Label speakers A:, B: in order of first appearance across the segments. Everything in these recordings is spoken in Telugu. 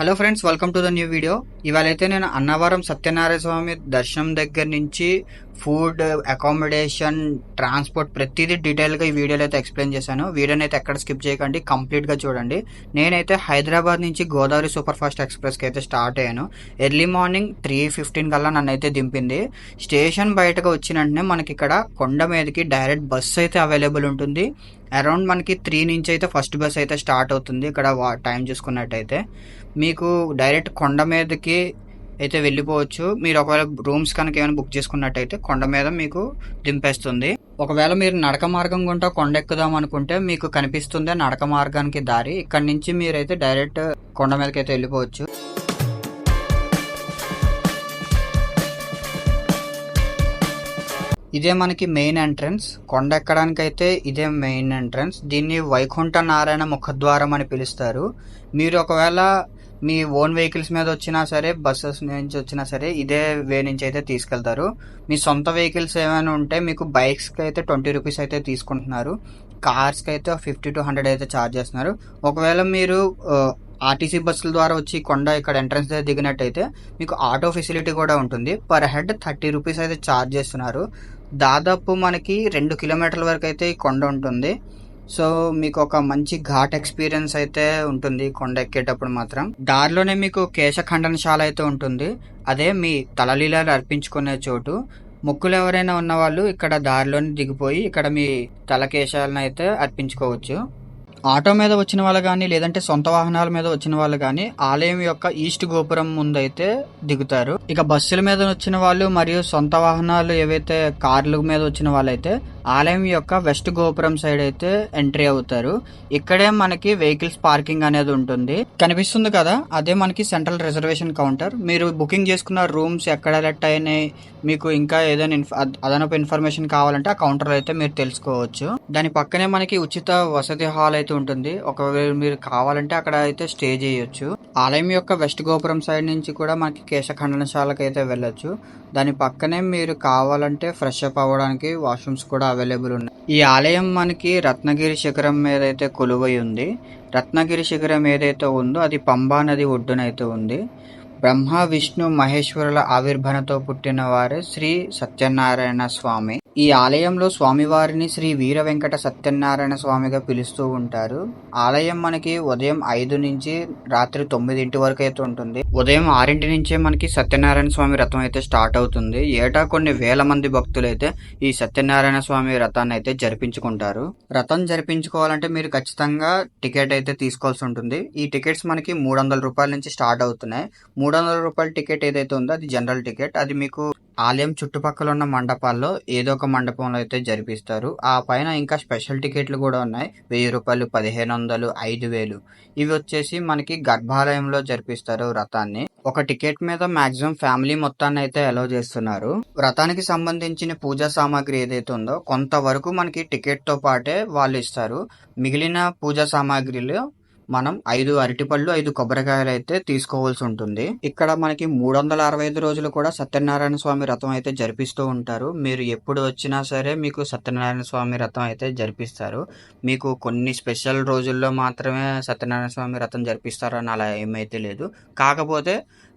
A: Hello friends, welcome to the new video. ఇవాళైతే నేను అన్నవరం సత్యనారాయణ స్వామి దర్శనం దగ్గర నుంచి ఫుడ్, అకామిడేషన్, ట్రాన్స్పోర్ట్ ప్రతిదీ డీటెయిల్గా ఈ వీడియోలో అయితే ఎక్స్ప్లెయిన్ చేశాను. వీడియోని అయితే ఎక్కడ స్కిప్ చేయకండి, కంప్లీట్గా చూడండి. నేనైతే హైదరాబాద్ నుంచి గోదావరి సూపర్ ఫాస్ట్ ఎక్స్ప్రెస్కి అయితే స్టార్ట్ అయ్యాను. ఎర్లీ మార్నింగ్ 3:15 కల్లా నన్ను అయితే దింపింది. స్టేషన్ బయటకు వచ్చిన వెంటనే మనకి ఇక్కడ కొండ మీదకి డైరెక్ట్ బస్సు అయితే అవైలబుల్ ఉంటుంది. అరౌండ్ మనకి 3 నుంచి అయితే ఫస్ట్ బస్ అయితే స్టార్ట్ అవుతుంది. ఇక్కడ టైం చూసుకున్నట్టయితే మీకు డైరెక్ట్ కొండ మీదకి అయితే వెళ్ళిపోవచ్చు. మీరు ఒకవేళ రూమ్స్ కనుక ఏమైనా బుక్ చేసుకున్నట్టయితే కొండ మీద మీకు దింపేస్తుంది. ఒకవేళ మీరు నడక మార్గం గుండా కొండ ఎక్కుదాం అనుకుంటే మీకు కనిపిస్తుంది నడక మార్గానికి దారి. ఇక్కడ నుంచి మీరైతే డైరెక్ట్ కొండ మీదకి అయితే వెళ్ళిపోవచ్చు. ఇదే మనకి మెయిన్ ఎంట్రన్స్. కొండ ఎక్కడానికి అయితే ఇదే మెయిన్ ఎంట్రన్స్. దీన్ని వైకుంఠ నారాయణ ముఖద్వారం అని పిలుస్తారు. మీరు ఒకవేళ మీ ఓన్ వెహికల్స్ మీద వచ్చినా సరే, బస్సెస్ నుంచి వచ్చినా సరే ఇదే వే నుంచి అయితే తీసుకెళ్తారు. మీ సొంత వెహికల్స్ ఏమైనా ఉంటే మీకు బైక్స్కి అయితే 20 రూపీస్ అయితే తీసుకుంటున్నారు. కార్స్కి అయితే 50 to 100 అయితే ఛార్జ్ చేస్తున్నారు. ఒకవేళ మీరు ఆర్టీసీ బస్సుల ద్వారా వచ్చి కొండ ఇక్కడ ఎంట్రన్స్ దగ్గర దిగినట్టయితే మీకు ఆటో ఫెసిలిటీ కూడా ఉంటుంది. పర్ హెడ్ 30 రూపీస్ అయితే ఛార్జ్ చేస్తున్నారు. దాదాపు మనకి 2 కిలోమీటర్ల వరకు అయితే ఈ కొండ ఉంటుంది. సో మీకు ఒక మంచి ఘాట్ ఎక్స్పీరియన్స్ అయితే ఉంటుంది కొండ ఎక్కేటప్పుడు మాత్రం. దారిలోనే మీకు కేశ ఖండనశాల అయితే ఉంటుంది. అదే మీ తలలీలాలు అర్పించుకునే చోటు. మొక్కులు ఎవరైనా ఉన్న వాళ్ళు ఇక్కడ దారిలోనే దిగిపోయి ఇక్కడ మీ తలకేశాలను అయితే అర్పించుకోవచ్చు. ఆటో మీద వచ్చిన వాళ్ళు కానీ లేదంటే సొంత వాహనాల మీద వచ్చిన వాళ్ళు కానీ ఆలయం యొక్క ఈస్ట్ గోపురం ముందు అయితే దిగుతారు. ఇక బస్సుల మీద వచ్చిన వాళ్ళు మరియు సొంత వాహనాలు ఏవైతే కార్ల మీద వచ్చిన వాళ్ళైతే ఆలయం యొక్క వెస్ట్ గోపురం సైడ్ అయితే ఎంట్రీ అవుతారు. ఇక్కడే మనకి వెహికల్స్ పార్కింగ్ అనేది ఉంటుంది. కనిపిస్తుంది కదా, అదే మనకి సెంట్రల్ రిజర్వేషన్ కౌంటర్. మీరు బుకింగ్ చేసుకున్న రూమ్స్ ఎక్కడ లెట్ అయినాయి, మీకు ఇంకా ఏదైనా అదనపు ఇన్ఫర్మేషన్ కావాలంటే ఆ కౌంటర్ అయితే మీరు తెలుసుకోవచ్చు. దాని పక్కనే మనకి ఉచిత వసతి హాల్ అయితే ఉంటుంది. ఒకవేళ మీరు కావాలంటే అక్కడ అయితే స్టే చేయొచ్చు. ఆలయం యొక్క వెస్ట్ గోపురం సైడ్ నుంచి కూడా మనకి కేశ ఖండనశాలకు అయితే వెళ్ళొచ్చు. దాని పక్కనే మీరు కావాలంటే ఫ్రెష్ అప్ అవ్వడానికి వాష్రూమ్స్ కూడా అవైలబుల్ ఉన్నాయి. ఈ ఆలయం మనకి రత్నగిరి శిఖరం మీద అయితే కొలువై ఉంది. రత్నగిరి శిఖరం ఏదైతే ఉందో అది పంబా నది ఒడ్డునైతే ఉంది. బ్రహ్మ, విష్ణు, మహేశ్వరుల ఆవిర్భానంతో పుట్టిన వారే శ్రీ సత్యనారాయణ స్వామి. ఈ ఆలయంలో స్వామివారిని శ్రీ వీర వెంకట సత్యనారాయణ స్వామిగా పిలుస్తూ ఉంటారు. ఆలయం మనకి ఉదయం 5 నుంచి రాత్రి 9 వరకు అయితే ఉంటుంది. ఉదయం 6 నుంచే మనకి సత్యనారాయణ స్వామి రథం అయితే స్టార్ట్ అవుతుంది. ఏటా కొన్ని వేల మంది భక్తులు అయితే ఈ సత్యనారాయణ స్వామి రథాన్ని అయితే జరిపించుకుంటారు. రథం జరిపించుకోవాలంటే మీరు ఖచ్చితంగా టికెట్ అయితే తీసుకోవాల్సి ఉంటుంది. ఈ టికెట్స్ మనకి 300 రూపాయల నుంచి స్టార్ట్ అవుతున్నాయి. 300 రూపాయల టికెట్ ఏదైతే ఉందో అది జనరల్ టికెట్. అది మీకు ఆలయం చుట్టుపక్కల ఉన్న మండపాల్లో ఏదో ఒక మండపంలో అయితే జరిపిస్తారు. ఆ పైన ఇంకా స్పెషల్ టికెట్లు కూడా ఉన్నాయి. 1000 రూపాయలు, 1500, 5000. ఇవి వచ్చేసి మనకి గర్భాలయంలో జరిపిస్తారు రథాన్ని. ఒక టికెట్ మీద మాక్సిమం ఫ్యామిలీ మొత్తాన్ని అయితే అలౌ చేస్తున్నారు. వ్రతానికి సంబంధించిన పూజా సామాగ్రి ఏదైతే ఉందో కొంతవరకు మనకి టికెట్ తో పాటే వాళ్ళు ఇస్తారు. మిగిలిన పూజా సామాగ్రిలో మనం 5 అరటిపళ్ళు, 5 కొబ్బరికాయలు అయితే తీసుకోవాల్సి ఉంటుంది. ఇక్కడ మనకి 365 రోజులు కూడా సత్యనారాయణ స్వామి రథం అయితే జరిపిస్తూ ఉంటారు. మీరు ఎప్పుడు వచ్చినా సరే మీకు సత్యనారాయణ స్వామి రథం అయితే జరిపిస్తారు. మీకు కొన్ని స్పెషల్ రోజుల్లో మాత్రమే సత్యనారాయణ స్వామి రథం జరిపిస్తారని అలా ఏమైతే లేదు. కాకపోతే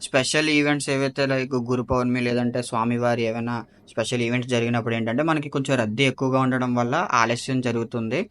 A: స్పెషల్ ఈవెంట్స్ ఏవైతే లైక్ గురు పౌర్ణమి లేదంటే స్వామివారి ఏమైనా స్పెషల్ ఈవెంట్స్ జరిగినప్పుడు ఏంటంటే మనకి కొంచెం రద్దీ ఎక్కువగా ఉండడం వల్ల ఆలస్యం జరుగుతుంది.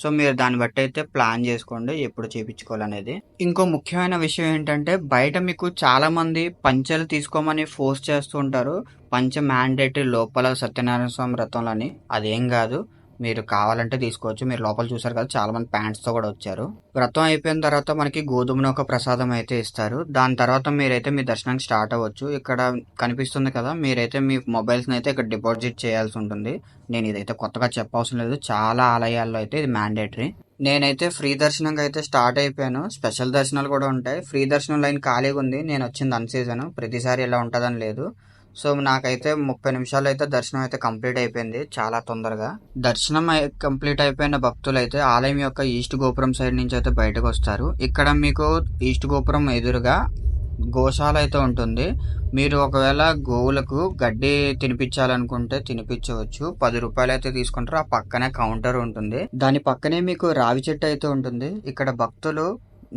A: సో మీరు దాన్ని బట్టి అయితే ప్లాన్ చేసుకోండి ఎప్పుడు చేయించుకోవాలనేది. ఇంకో ముఖ్యమైన విషయం ఏంటంటే బయట మీకు చాలా మంది పంచెలు తీసుకోమని ఫోర్స్ చేస్తూ ఉంటారు. పంచె మ్యాండేటరీ లోపల సత్యనారాయణ స్వామి రథంలోని. అదేం కాదు, మీరు కావాలంటే తీసుకోవచ్చు. మీరు లోపల చూసారు కదా, చాలా మంది ప్యాంట్స్ తో కూడా వచ్చారు. వ్రతం అయిపోయిన తర్వాత మనకి గోధుమ నూక ప్రసాదం అయితే ఇస్తారు. దాని తర్వాత మీరైతే మీ దర్శనానికి స్టార్ట్ అవ్వచ్చు. ఇక్కడ కనిపిస్తుంది కదా, మీరైతే మీ మొబైల్స్ అయితే ఇక్కడ డిపాజిట్ చేయాల్సి ఉంటుంది. నేను ఇదైతే కొత్తగా చెప్పవసరం లేదు, చాలా ఆలయాల్లో అయితే ఇది మ్యాండేటరీ. నేనైతే ఫ్రీ దర్శనంగా అయితే స్టార్ట్ అయిపోయాను. స్పెషల్ దర్శనాలు కూడా ఉంటాయి. ఫ్రీ దర్శనం లైన్ ఖాళీగా ఉంది. నేను వచ్చింది అన్ సీజన్, ప్రతిసారి ఇలా ఉంటుందని లేదు. సో నాకైతే 30 నిమిషాలు అయితే దర్శనం అయితే కంప్లీట్ అయిపోయింది, చాలా తొందరగా. దర్శనం కంప్లీట్ అయిపోయిన భక్తులు అయితే ఆలయం యొక్క ఈస్ట్ గోపురం సైడ్ నుంచి అయితే బయటకు వస్తారు. ఇక్కడ మీకు ఈస్ట్ గోపురం ఎదురుగా గోశాల అయితే ఉంటుంది. మీరు ఒకవేళ గోవులకు గడ్డి తినిపించాలనుకుంటే తినిపించవచ్చు. 10 రూపాయలు అయితే తీసుకుంటారు. ఆ పక్కనే కౌంటర్ ఉంటుంది. దాని పక్కనే మీకు రావి చెట్టు అయితే ఉంటుంది. ఇక్కడ భక్తులు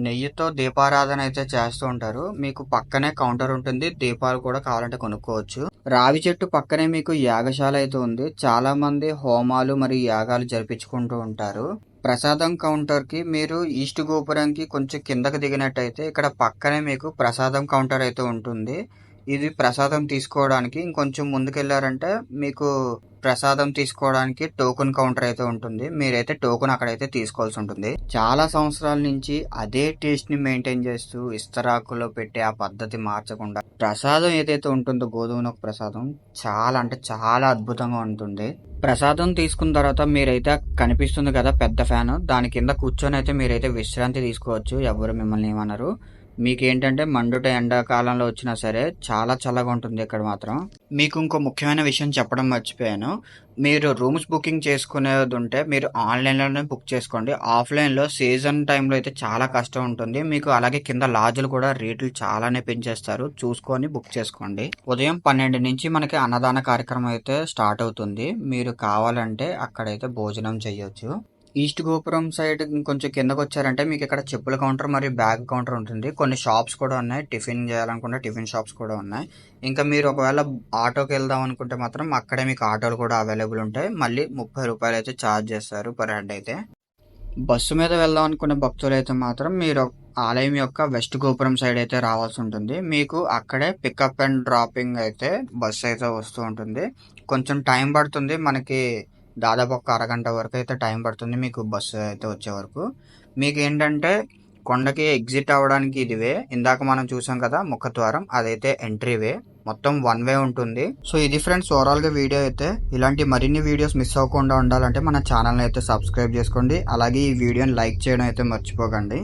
A: నెయ్యితో దీపారాధన అయితే చేస్తూ ఉంటారు. మీకు పక్కనే కౌంటర్ ఉంటుంది. దీపాలు కూడా కావాలంటే కొనుక్కోవచ్చు. రావి చెట్టు పక్కనే మీకు యాగశాల అయితే ఉంది. చాలా మంది హోమాలు మరియు యాగాలు జరిపించుకుంటూ ఉంటారు. ప్రసాదం కౌంటర్ కి మీరు ఈస్ట్ గోపురంకి కొంచెం కిందకి దిగినట్టయితే ఇక్కడ పక్కనే మీకు ప్రసాదం కౌంటర్ అయితే ఉంటుంది. ఇది ప్రసాదం తీసుకోవడానికి. ఇంకొంచెం ముందుకెళ్ళారంటే మీకు ప్రసాదం తీసుకోవడానికి టోకెన్ కౌంటర్ అయితే ఉంటుంది. మీరైతే టోకెన్ అక్కడైతే తీసుకోవాల్సి ఉంటుంది. చాలా సంవత్సరాల నుంచి అదే టేస్ట్ ని మెయింటైన్ చేస్తూ ఇస్తరాకులో పెట్టే ఆ పద్ధతి మార్చకుండా ప్రసాదం ఏదైతే ఉంటుందో గోధుమ నూక ప్రసాదం చాలా అంటే చాలా అద్భుతంగా ఉంటుంది. ప్రసాదం తీసుకున్న తర్వాత మీరైతే కనిపిస్తుంది కదా పెద్ద ఫ్యాన్, దాని కింద కూర్చొని అయితే మీరైతే విశ్రాంతి తీసుకోవచ్చు. ఎవరు మిమ్మల్ని ఏమన్నారు. మీకేంటంటే మండుట ఎండాకాలంలో వచ్చినా సరే చాలా చల్లగా ఉంటుంది ఇక్కడ మాత్రం. మీకు ఇంకో ముఖ్యమైన విషయం చెప్పడం మర్చిపోయాను. మీరు రూమ్స్ బుకింగ్ చేసుకునేది ఉంటే మీరు ఆన్లైన్లోనే బుక్ చేసుకోండి. ఆఫ్లైన్లో సీజన్ టైంలో అయితే చాలా కష్టం ఉంటుంది మీకు. అలాగే కింద లాడ్జ్లు కూడా రేట్లు చాలానే పెంచేస్తారు. చూసుకొని బుక్ చేసుకోండి. ఉదయం 12 నుంచి మనకి అన్నదాన కార్యక్రమం అయితే స్టార్ట్ అవుతుంది. మీరు కావాలంటే అక్కడైతే భోజనం చేయొచ్చు. ఈస్ట్ గోపురం సైడ్ ఇంకొంచెం కిందకు వచ్చారంటే మీకు ఇక్కడ చెప్పుల కౌంటర్ మరియు బ్యాగ్ కౌంటర్ ఉంటుంది. కొన్ని షాప్స్ కూడా ఉన్నాయి. టిఫిన్ చేయాలనుకుంటే టిఫిన్ షాప్స్ కూడా ఉన్నాయి. ఇంకా మీరు ఒకవేళ ఆటోకి వెళ్దాం అనుకుంటే మాత్రం అక్కడే మీకు ఆటోలు కూడా అవైలబుల్ ఉంటాయి. మళ్ళీ 30 రూపాయలు అయితే ఛార్జ్ చేస్తారు పర్ హెడ్ అయితే. బస్సు మీద వెళ్దాం అనుకునే భక్తులు అయితే మాత్రం మీరు ఆలయం యొక్క వెస్ట్ గోపురం సైడ్ అయితే రావాల్సి ఉంటుంది. మీకు అక్కడే పికప్ అండ్ డ్రాపింగ్ అయితే బస్సు అయితే వస్తూ ఉంటుంది. కొంచెం టైం పడుతుంది మనకి. దాదాపు ఒక అరగంట వరకు అయితే టైం పడుతుంది మీకు బస్సు అయితే వచ్చే వరకు. మీకు ఏంటంటే కొండకి ఎగ్జిట్ అవ్వడానికి ఇది వే. ఇందాక మనం చూసాం కదా ముఖద్వారం, అదైతే ఎంట్రీ వే. మొత్తం 1 వే ఉంటుంది. సో ఇది ఫ్రెండ్స్ ఓవరాల్ గా వీడియో అయితే. ఇలాంటి మరిన్ని వీడియోస్ మిస్ అవ్వకుండా ఉండాలంటే మన ఛానల్ అయితే సబ్స్క్రైబ్ చేసుకోండి. అలాగే ఈ వీడియోని లైక్ చేయడం అయితే మర్చిపోకండి.